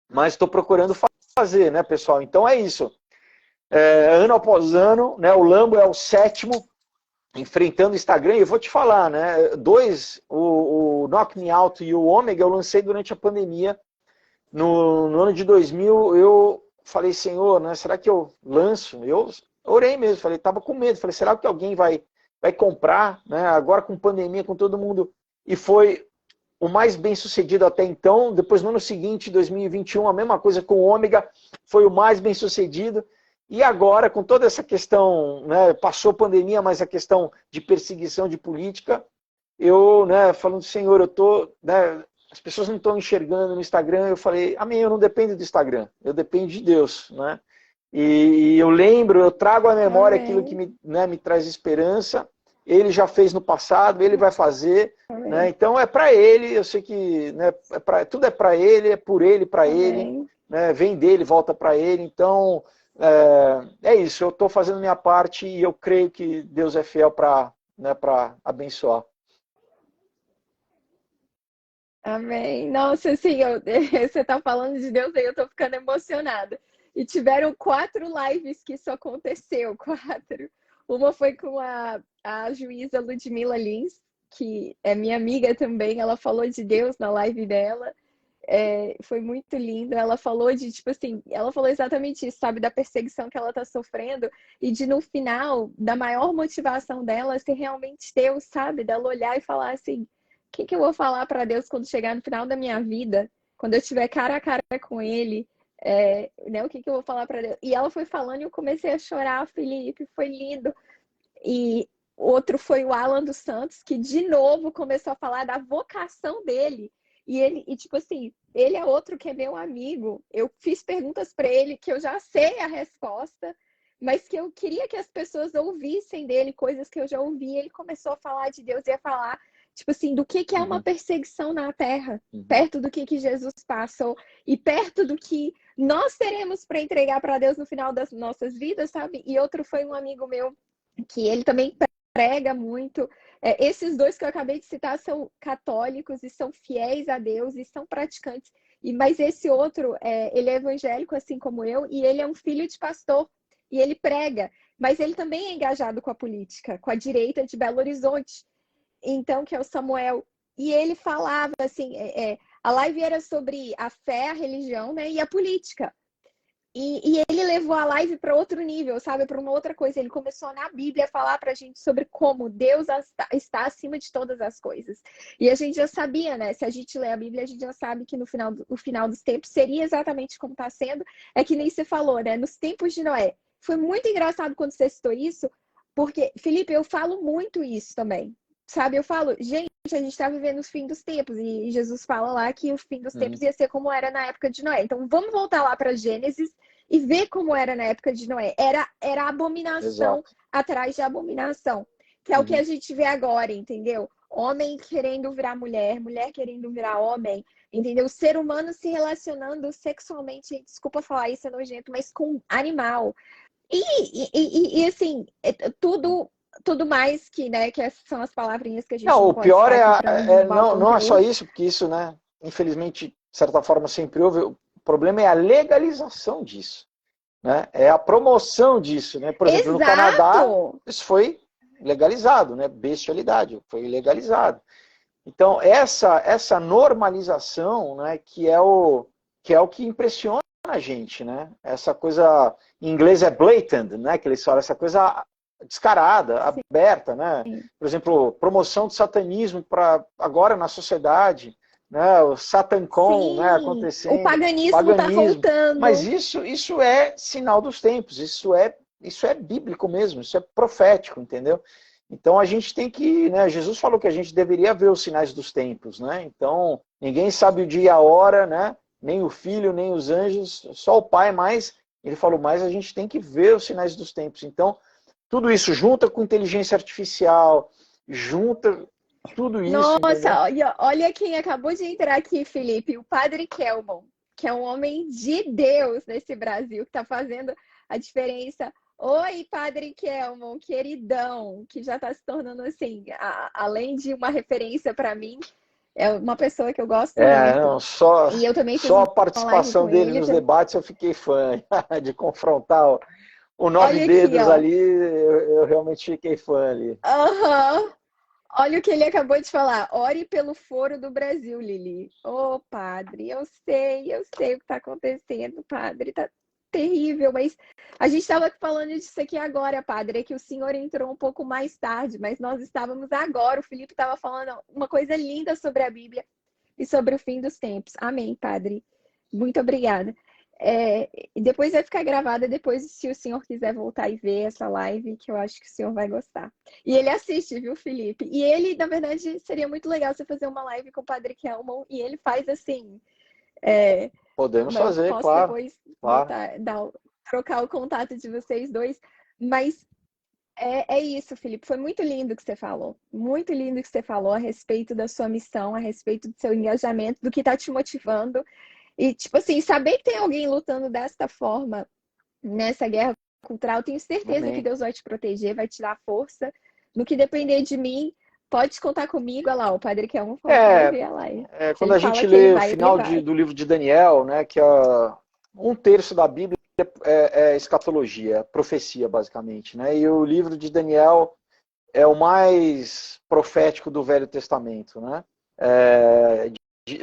mas estou procurando fazer, né, pessoal? Então é isso. Ano após ano, né, o Lambo é o 7º, enfrentando o Instagram, e eu vou te falar, né, o Knock Me Out e o Ômega eu lancei durante a pandemia. No ano de 2000, eu falei, Senhor, né, será que eu lanço? Eu orei mesmo, falei, estava com medo, falei, será que alguém vai comprar? Né, agora com pandemia, com todo mundo, e foi o mais bem sucedido até então. Depois no ano seguinte, 2021, a mesma coisa com o Ômega, foi o mais bem sucedido. E agora, com toda essa questão, né, passou pandemia, mas a questão de perseguição de política, eu, né, falando, Senhor, eu tô, né, as pessoas não estão enxergando no Instagram, eu falei, amém, eu não dependo do Instagram, eu dependo de Deus, né? E eu lembro, eu trago à memória aquilo que me traz esperança. Ele já fez no passado, ele vai fazer, né? Então é para ele, eu sei que, né, tudo é para ele, é por ele, para ele, né? Vem dele, volta para ele. Então é isso, eu estou fazendo minha parte e eu creio que Deus é fiel para, né, para abençoar. Amém. Nossa, assim, você tá falando de Deus aí, eu tô ficando emocionada. E tiveram 4 lives que isso aconteceu, 4. Uma foi com a juíza Ludmila Lins, que é minha amiga também, ela falou de Deus na live dela. Foi muito lindo. Ela falou de, tipo assim, ela falou exatamente isso, sabe, da perseguição que ela tá sofrendo e de, no final, da maior motivação dela ser realmente Deus, sabe? Dela olhar e falar assim, o que eu vou falar para Deus quando chegar no final da minha vida, quando eu estiver cara a cara com Ele, né? O que eu vou falar para Deus? E ela foi falando e eu comecei a chorar, Felipe, foi lindo. E outro foi o Alan dos Santos, que de novo começou a falar da vocação dele. E tipo assim, ele é outro que é meu amigo. Eu fiz perguntas para ele que eu já sei a resposta, mas que eu queria que as pessoas ouvissem dele, coisas que eu já ouvi. Ele começou a falar de Deus e a falar, tipo assim, do que é uma perseguição na Terra, perto do que Jesus passou e perto do que nós teremos para entregar para Deus no final das nossas vidas, sabe? E outro foi um amigo meu que ele também prega muito. Esses 2 que eu acabei de citar são católicos e são fiéis a Deus e são praticantes. Mas esse outro, ele é evangélico, assim como eu, e ele é um filho de pastor. E ele prega, mas ele também é engajado com a política, com a direita de Belo Horizonte. Então, que é o Samuel. E ele falava, assim, a live era sobre a fé, a religião, né, e a política. E ele levou a live para outro nível, sabe? Para uma outra coisa. Ele começou na Bíblia a falar para a gente sobre como Deus está acima de todas as coisas. E a gente já sabia, né? Se a gente lê a Bíblia, a gente já sabe que no final dos tempos seria exatamente como está sendo. É que nem você falou, né? Nos tempos de Noé. Foi muito engraçado quando você citou isso, porque, Felipe, eu falo muito isso também. Sabe? Eu falo, gente, a gente está vivendo os fins dos tempos. E Jesus fala lá que o fim dos tempos ia ser como era na época de Noé. Então, vamos voltar lá para Gênesis e ver como era na época de Noé. Era abominação atrás de abominação. Que é o que a gente vê agora, entendeu? Homem querendo virar mulher, mulher querendo virar homem, entendeu? O ser humano se relacionando sexualmente, desculpa falar isso, é nojento, mas com animal. E assim, tudo mais que, né, que essas são as palavrinhas que a gente não o pode pior falar aqui não é só isso, porque isso, né, infelizmente, de certa forma, sempre houve. O problema é a legalização disso, né? É a promoção disso, né? Por exemplo, no Canadá, isso foi legalizado, né? Bestialidade, foi legalizado. Então, essa normalização, né, que é o que impressiona a gente, né? Essa coisa, em inglês é blatant, né? Que eles falam, essa coisa descarada, aberta, né? Por exemplo, promoção do satanismo para agora na sociedade, né? O SatanCon, né, acontecendo. O paganismo está voltando. Mas isso é sinal dos tempos, isso é bíblico mesmo, isso é profético, entendeu? Então a gente tem que, né, Jesus falou que a gente deveria ver os sinais dos tempos, né? Então ninguém sabe o dia e a hora, né? Nem o Filho, nem os anjos, só o Pai, mas Ele falou, mas a gente tem que ver os sinais dos tempos. Então, tudo isso junta com inteligência artificial, junta tudo isso, entendeu? Nossa, olha quem acabou de entrar aqui, Felipe, o Padre Kelmon, que é um homem de Deus nesse Brasil, que está fazendo a diferença. Oi, Padre Kelmon, queridão, que já está se tornando assim, além de uma referência para mim, é uma pessoa que eu gosto muito. Não, só, E eu também fiz só a uma live participação com dele ele. nos debates eu fiquei fã, de confrontar o Nove Olha aqui, Dedos ó. ali, eu realmente fiquei fã ali. Aham. Olha o que ele acabou de falar. Ore pelo foro do Brasil, Lili. Ô, padre, eu sei o que está acontecendo, padre. Tá terrível, mas a gente estava falando disso aqui agora, padre. É que o senhor entrou um pouco mais tarde, mas nós estávamos agora. O Felipe estava falando uma coisa linda sobre a Bíblia e sobre o fim dos tempos. Amém, padre. Muito obrigada. E depois vai ficar gravada, depois, se o senhor quiser voltar e ver essa live, que eu acho que o senhor vai gostar. E ele assiste, viu, Felipe? E ele, na verdade, seria muito legal você fazer uma live com o Padre Kelmon, e ele faz assim. Podemos Eu fazer, posso claro. depois Claro. voltar, trocar o contato de vocês dois, mas é isso, Felipe. Foi muito lindo o que você falou. Muito lindo o que você falou a respeito da sua missão, a respeito do seu engajamento, do que está te motivando. E, tipo assim, saber que tem alguém lutando desta forma nessa guerra cultural, tenho certeza que Amém. Deus vai te proteger, vai te dar força. No que depender de mim, pode contar comigo. Olha lá, o Padre Kelmon falou que vai ver a live. Se Quando ele a fala gente que ele lê o vai, ele final vai. do livro de Daniel, né, que é um terço da Bíblia é escatologia, profecia, basicamente. Né? E o livro de Daniel é o mais profético do Velho Testamento. Né?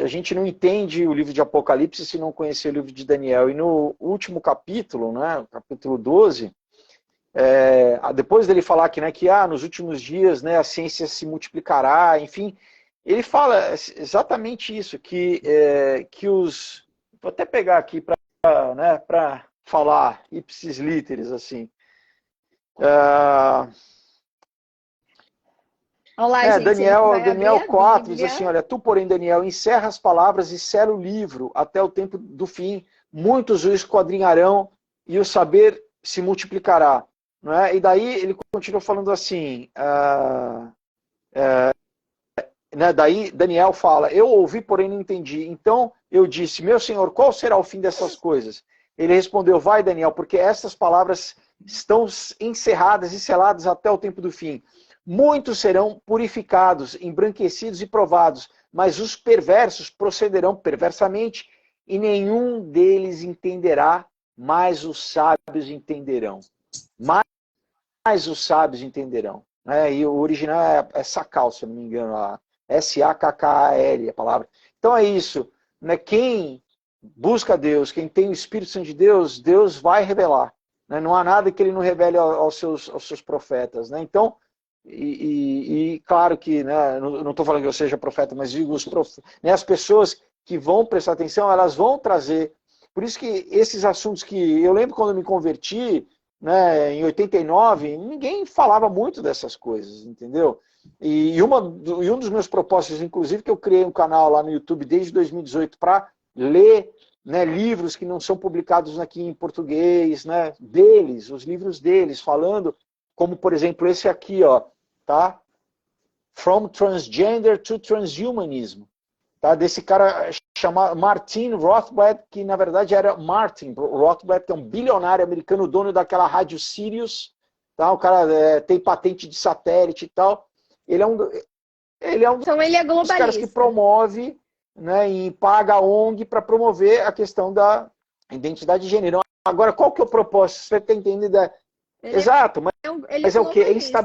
A gente não entende o livro de Apocalipse se não conhecer o livro de Daniel. E no último capítulo, né, capítulo 12, depois dele falar que nos últimos dias, né, a ciência se multiplicará, enfim, ele fala exatamente isso, que os... Vou até pegar aqui para falar ipsis literis, assim. Olá, gente, ele vai abrir Daniel a 4 diz assim, Bíblia. olha, tu, porém, Daniel, encerra as palavras e sela o livro até o tempo do fim. Muitos o esquadrinharão e o saber se multiplicará. Não é? E daí ele continua falando assim, né, daí Daniel fala, eu ouvi, porém não entendi. Então eu disse, meu senhor, qual será o fim dessas coisas? Ele respondeu, vai, Daniel, porque essas palavras estão encerradas e seladas até o tempo do fim. Muitos serão purificados, embranquecidos e provados, mas os perversos procederão perversamente e nenhum deles entenderá, mas os sábios entenderão. Mais os sábios entenderão. E o original é sacal, se eu não me engano, S-A-K-K-A-L, a palavra. Então é isso. Né? Quem busca Deus, quem tem o Espírito Santo de Deus, Deus vai revelar. Né? Não há nada que ele não revele aos seus profetas. Né? Então, claro que, né, não estou falando que eu seja profeta, mas digo as pessoas que vão prestar atenção, elas vão trazer. Por isso que esses assuntos que eu lembro quando eu me converti, né, em 89, ninguém falava muito dessas coisas, entendeu? E um dos meus propósitos, inclusive, que eu criei um canal lá no YouTube desde 2018 para ler, né, livros que não são publicados aqui em português, né, deles, os livros deles, falando, como por exemplo esse aqui, ó, tá? From Transgender to Transhumanism, tá? Desse cara chamado Martin Rothbard, que na verdade era Martin Rothbard, que é um bilionário americano, dono daquela rádio Sirius, tá? O cara tem patente de satélite e tal. Ele é um Então ele é dos caras que globalista. promove, né, e paga a ONG para promover a questão da identidade de gênero. Agora, qual que é o propósito? Você tem entendido? Exato, mas é o quê?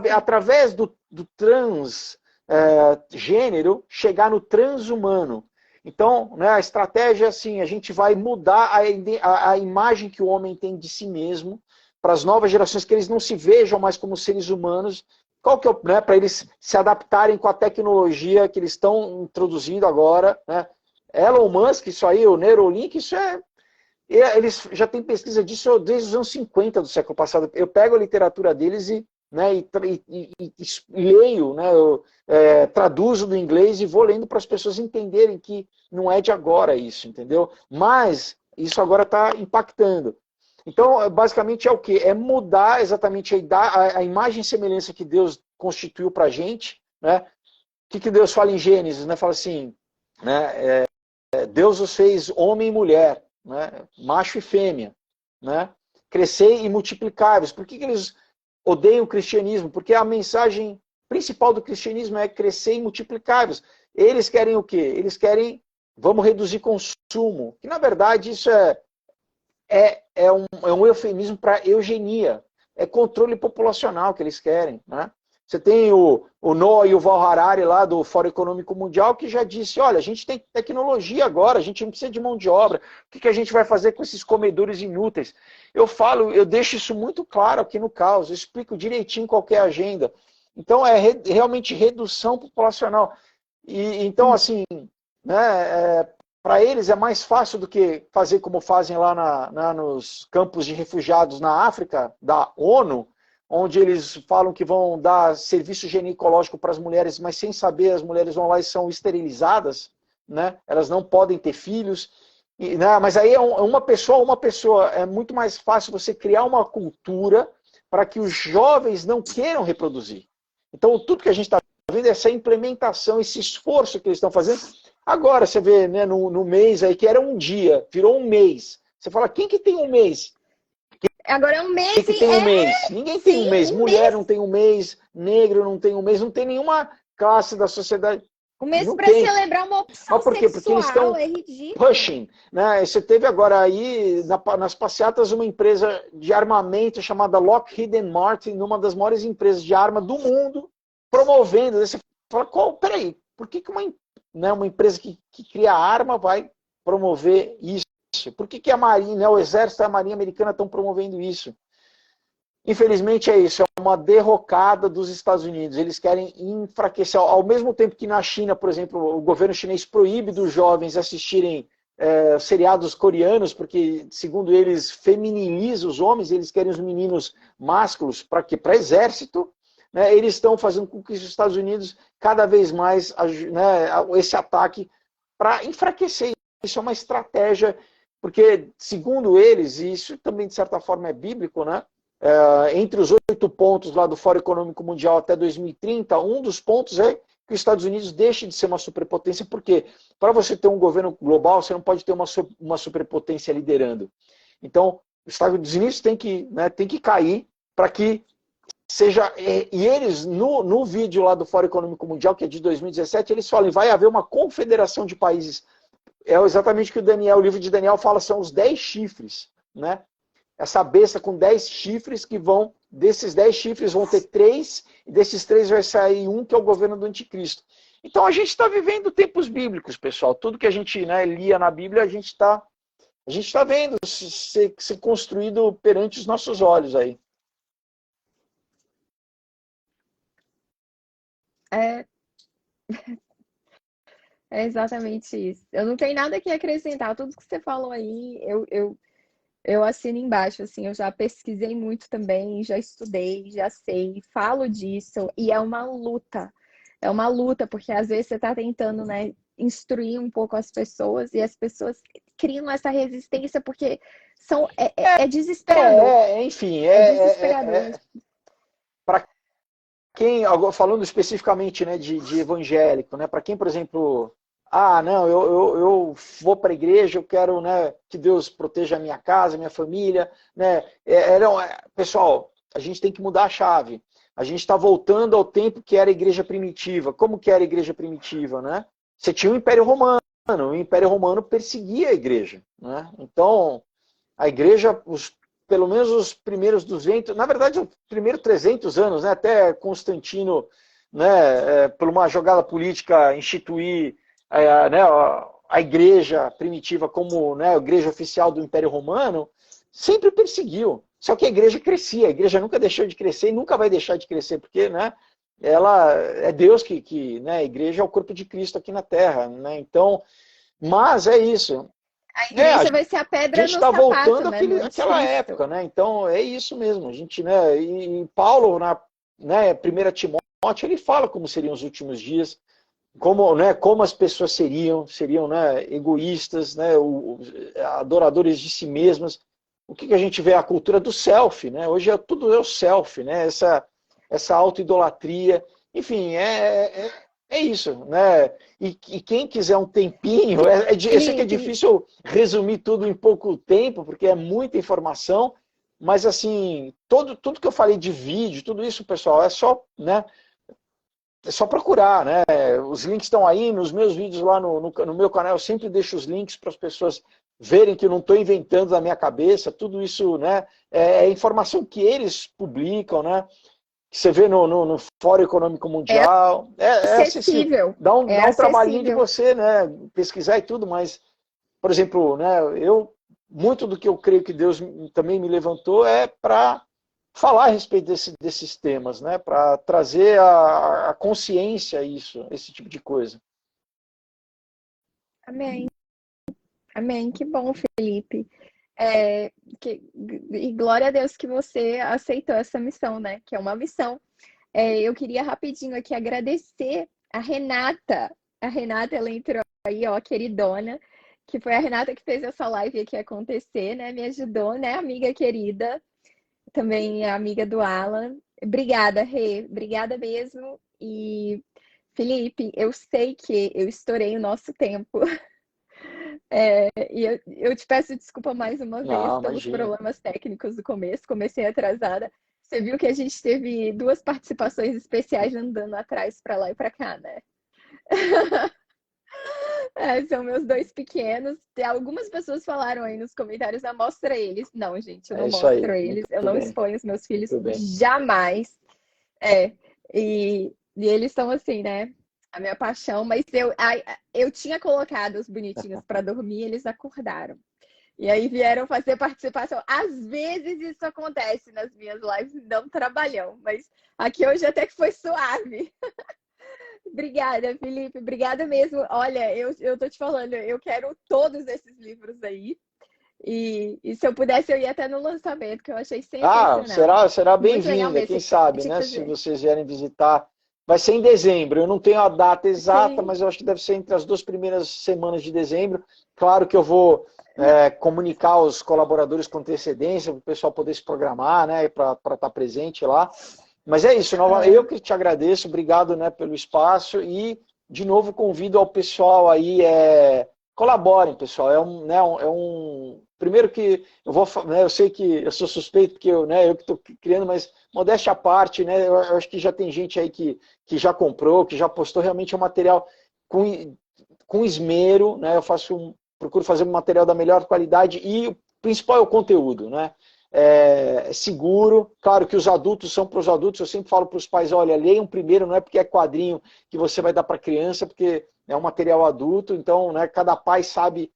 Através do transgênero, chegar no transhumano. Então, né, a estratégia é assim, a gente vai mudar a imagem que o homem tem de si mesmo para as novas gerações, que eles não se vejam mais como seres humanos. Qual que é né, para eles se adaptarem com a tecnologia que eles estão introduzindo agora. Né? Elon Musk, isso aí, o Neuralink, isso eles já têm pesquisa disso desde os anos 50 do século passado. Eu pego a literatura deles e leio, né, traduzo do inglês e vou lendo para as pessoas entenderem que não é de agora isso, entendeu? Mas isso agora está impactando. Então, basicamente é o quê? É mudar exatamente a imagem e semelhança que Deus constituiu para a gente, né? O que Deus fala em Gênesis, né? Fala assim, né? Deus os fez homem e mulher, né? Macho e fêmea, né? Crescer e multiplicar-vos. Por que eles odeiam o cristianismo? Porque a mensagem principal do cristianismo é crescer e multiplicar-vos. Eles querem o quê? Eles querem, vamos reduzir consumo. Que na verdade isso é um eufemismo para eugenia. É controle populacional que eles querem, né? Você tem o Noah e o Val Harari lá do Fórum Econômico Mundial que já disse, olha, a gente tem tecnologia agora, a gente não precisa de mão de obra. O que a gente vai fazer com esses comedores inúteis? Eu deixo isso muito claro aqui no Caos, eu explico direitinho qual é a agenda. Então é realmente redução populacional. E então, assim, né, para eles é mais fácil do que fazer como fazem lá nos campos de refugiados na África, da ONU, onde eles falam que vão dar serviço ginecológico para as mulheres, mas sem saber, as mulheres vão lá e são esterilizadas, né? Elas não podem ter filhos. Né? Mas aí é uma pessoa. É muito mais fácil você criar uma cultura para que os jovens não queiram reproduzir. Então, tudo que a gente está vendo é essa implementação, esse esforço que eles estão fazendo. Agora, você vê, né, no mês aí, que era um dia, virou um mês. Você fala, quem que tem um mês? Agora é um mês. Quem que tem um mês? Ninguém tem um mês. Mulher não tem um mês, negro não tem um mês, não tem nenhuma classe da sociedade. Um mês para celebrar uma opção Mas por quê? Porque eles estão pushing. Né? Você teve agora aí, nas passeatas, uma empresa de armamento chamada Lockheed Martin, uma das maiores empresas de arma do mundo, promovendo. Você fala, peraí, por que uma empresa que cria arma vai promover isso? Por que a Marinha, né, o Exército e a Marinha Americana estão promovendo isso? Infelizmente é isso, é uma derrocada dos Estados Unidos. Eles querem enfraquecer. Ao mesmo tempo que na China, por exemplo, o governo chinês proíbe dos jovens assistirem seriados coreanos, porque, segundo eles, femininiza os homens, eles querem os meninos másculos para quê? Para exército. Né, eles estão fazendo com que os Estados Unidos cada vez mais, né, esse ataque para enfraquecer. Isso é uma estratégia, porque, segundo eles, e isso também de certa forma é bíblico, né? Entre os 8 pontos lá do Fórum Econômico Mundial até 2030, um dos pontos é que os Estados Unidos deixe de ser uma superpotência, porque para você ter um governo global, você não pode ter uma superpotência liderando. Então, os Estados Unidos tem que cair para que seja... E eles, no vídeo lá do Fórum Econômico Mundial, que é de 2017, eles falam, vai haver uma confederação de países. É exatamente o que o livro de Daniel fala, são os 10 chifres, né? Essa besta com 10 chifres que desses 10 chifres vão ter 3, e desses 3 vai sair um que é o governo do anticristo. Então a gente está vivendo tempos bíblicos, pessoal. Tudo que a gente, né, lia na Bíblia, a gente está vendo ser construído perante os nossos olhos aí. É exatamente isso. Eu não tenho nada que acrescentar. Tudo que você falou aí, eu assino embaixo. Assim, eu já pesquisei muito também, já estudei, já sei, falo disso. E é uma luta. É uma luta, porque às vezes você está tentando, né, instruir um pouco as pessoas e as pessoas criam essa resistência porque é desesperador. Enfim, desesperador. Para quem, falando especificamente, né, de evangélico, né, para quem, por exemplo, não, eu vou para a igreja, eu quero, né, que Deus proteja a minha casa, a minha família, né, pessoal, a gente tem que mudar a chave. A gente está voltando ao tempo que era a igreja primitiva. Como que era a igreja primitiva, né? Você tinha o Império Romano. O Império Romano perseguia a igreja, né? Então, a igreja, pelo menos os primeiros 200, na verdade, os primeiros 300 anos, né, até Constantino, né, por uma jogada política, instituir né, a igreja primitiva como, né, a igreja oficial do Império Romano, sempre perseguiu. Só que a igreja crescia, a igreja nunca deixou de crescer e nunca vai deixar de crescer, porque, né, ela é Deus né, a igreja é o corpo de Cristo aqui na Terra, né? Então, mas é isso. A igreja vai ser a pedra no sapato, a gente está voltando né, àquela época, né? Então é isso mesmo. A gente, né? E Paulo, né, 1 Timóteo, ele fala como seriam os últimos dias, como as pessoas seriam, né, egoístas, né, adoradores de si mesmas. o que a gente vê? A cultura do selfie, né? Hoje tudo é o selfie, né? Essa auto-idolatria. Enfim, é isso, né? E quem quiser um tempinho, eu sei que é Felipe, difícil resumir tudo em pouco tempo, porque é muita informação, mas assim, tudo que eu falei de vídeo, tudo isso, pessoal, né? É só procurar, né? Os links estão aí nos meus vídeos lá no meu canal. Eu sempre deixo os links para as pessoas verem que eu não estou inventando da minha cabeça. Tudo isso, né? É informação que eles publicam, né? Que você vê no Fórum Econômico é Mundial. É acessível. acessível. Dá É um trabalhinho de acessível. você, né? Pesquisar e tudo, mas, por exemplo, né? Muito do que eu creio que Deus também me levantou é para falar a respeito desses temas, né? Para trazer a consciência a isso, esse tipo de coisa. Amém. Amém. Que bom, Felipe. E glória a Deus que você aceitou essa missão, né? Que é uma missão. Eu queria rapidinho aqui agradecer a Renata. A Renata, ela entrou aí, ó, queridona, que foi a Renata que fez essa live aqui acontecer, né? Me ajudou, né, amiga querida? Também é amiga do Alan. Obrigada, Rê. Obrigada mesmo. E, Felipe, eu sei que eu estourei o nosso tempo. E eu te peço desculpa mais uma vez Não, pelos imagina. problemas técnicos do começo. Comecei atrasada. Você viu que a gente teve duas participações especiais andando atrás para lá e para cá, né? São meus dois pequenos. Algumas pessoas falaram aí nos comentários, mostra eles. Não, gente, eu É não isso aí. mostro Muito eles. Eu não bem. exponho os meus filhos Muito bem. jamais. É, e eles são assim, né? A minha paixão, mas eu tinha colocado os bonitinhos para dormir, eles acordaram. E aí vieram fazer participação. Às vezes isso acontece nas minhas lives, não trabalhão, mas aqui hoje até que foi suave. Obrigada, Felipe, obrigada mesmo. Olha, eu tô te falando, eu quero todos esses livros aí. E se eu pudesse, eu ia até no lançamento, que eu achei Ah, sensacional. será Muito legal bem-vinda, mesmo. quem Você sabe, tinha que né? Se fazer. vocês vierem visitar. Vai ser em dezembro. Eu não tenho a data exata, Sim. mas eu acho que deve ser entre as 2 primeiras semanas de dezembro. Claro que eu vou comunicar aos colaboradores com antecedência, para o pessoal poder se programar, né? Para estar presente lá. Mas é isso, eu que te agradeço, obrigado, né, pelo espaço e, de novo, convido ao pessoal aí, colaborem, pessoal, primeiro que eu vou, né, eu sei que eu sou suspeito, porque eu que estou criando, mas modéstia à parte, né, eu acho que já tem gente aí que já comprou, que já postou, realmente é um material com esmero, né, procuro fazer um material da melhor qualidade e o principal é o conteúdo, né, seguro. Claro que os adultos são para os adultos. Eu sempre falo para os pais, olha, leiam primeiro, não é porque é quadrinho que você vai dar para a criança, porque é um material adulto, então, né, cada pai sabe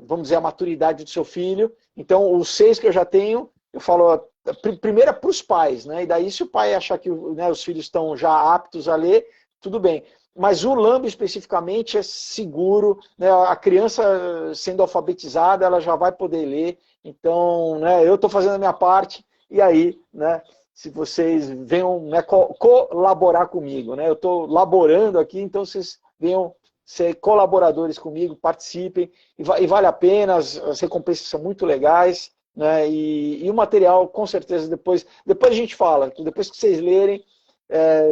vamos dizer, a maturidade do seu filho. Então, os 6 que eu já tenho, eu falo, primeiro é para os pais, né, e daí se o pai achar que, né, os filhos estão já aptos a ler, tudo bem. Mas o Lambo especificamente é seguro, né, a criança sendo alfabetizada, ela já vai poder ler. Então, né, eu estou fazendo a minha parte, e aí, né, se vocês venham, né, colaborar comigo, né, eu estou laborando aqui, então vocês venham ser colaboradores comigo, participem, e vale a pena, as recompensas são muito legais, né, e o material, com certeza, depois a gente fala, depois que vocês lerem,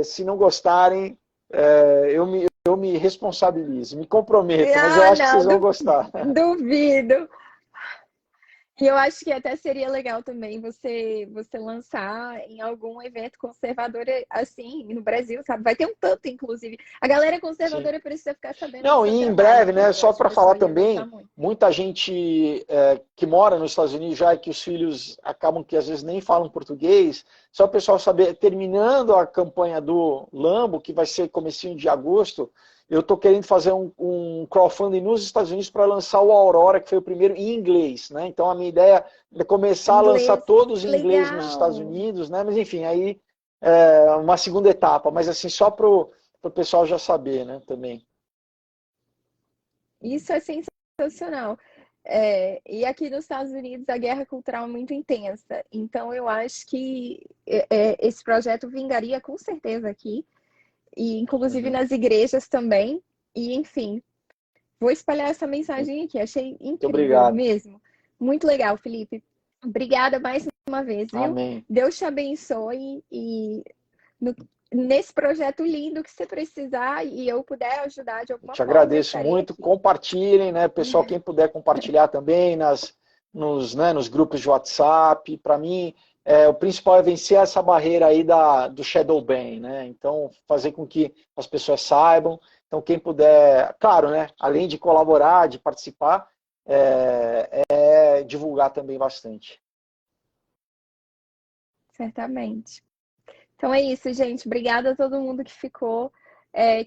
se não gostarem, eu me responsabilizo, me comprometo, mas eu Ah, acho que vocês não, vão gostar. duvido. E eu acho que até seria legal também você lançar em algum evento conservador assim no Brasil, sabe? Vai ter um tanto, inclusive. A galera Sim. conservadora precisa ficar sabendo do Não, seu e em trabalho, breve, né, Felipe. Eu só acho que para o falar pessoal ia gostar também, muito. muita gente que mora nos Estados Unidos já e que os filhos acabam que às vezes nem falam português, só o pessoal saber, terminando a campanha do Lambo, que vai ser comecinho de agosto, eu estou querendo fazer um crowdfunding nos Estados Unidos para lançar o Aurora, que foi o primeiro em inglês, né? Então a minha ideia é começar a lançar Inglês, todos em inglês nos Estados legal. Unidos, né? Mas enfim, aí é uma segunda etapa, mas assim, só para o pessoal já saber, né, também. Isso é sensacional. E aqui nos Estados Unidos a guerra cultural é muito intensa. Então eu acho que esse projeto vingaria com certeza aqui. E inclusive Uhum. nas igrejas também. E enfim, vou espalhar essa mensagem aqui. Achei Muito incrível obrigado. mesmo. Muito legal, Felipe. Obrigada mais uma vez, viu? Amém. Deus te abençoe e no- nesse projeto lindo que você precisar e eu puder ajudar de Eu alguma te forma, eu agradeço estarei muito. aqui. Compartilhem, né? Pessoal, quem puder compartilhar também nos grupos de WhatsApp. Para mim, o principal é vencer essa barreira aí do shadow ban, né? Então, fazer com que as pessoas saibam. Então, quem puder, claro, né? Além de colaborar, de participar, divulgar também bastante. Certamente. Então é isso, gente. Obrigada a todo mundo que ficou,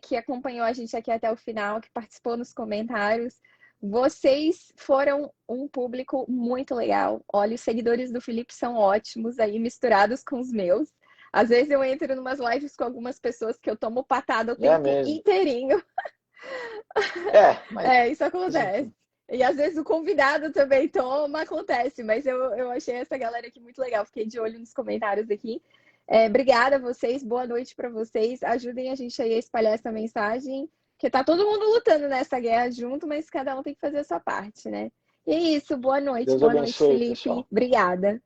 que acompanhou a gente aqui até o final, que participou nos comentários. Vocês foram um público muito legal. Olha, os seguidores do Felipe são ótimos aí, misturados com os meus. Às vezes eu entro em umas lives com algumas pessoas que eu tomo patada o É tempo mesmo. inteirinho. Mas Isso acontece. enfim. E às vezes o convidado também toma, acontece, mas eu achei essa galera aqui muito legal. Fiquei de olho nos comentários aqui. Obrigada a vocês, boa noite para vocês. Ajudem a gente aí a espalhar essa mensagem, porque tá todo mundo lutando nessa guerra junto, mas cada um tem que fazer a sua parte, né? E é isso, boa Deus noite, abençoe, Felipe. pessoal. Obrigada.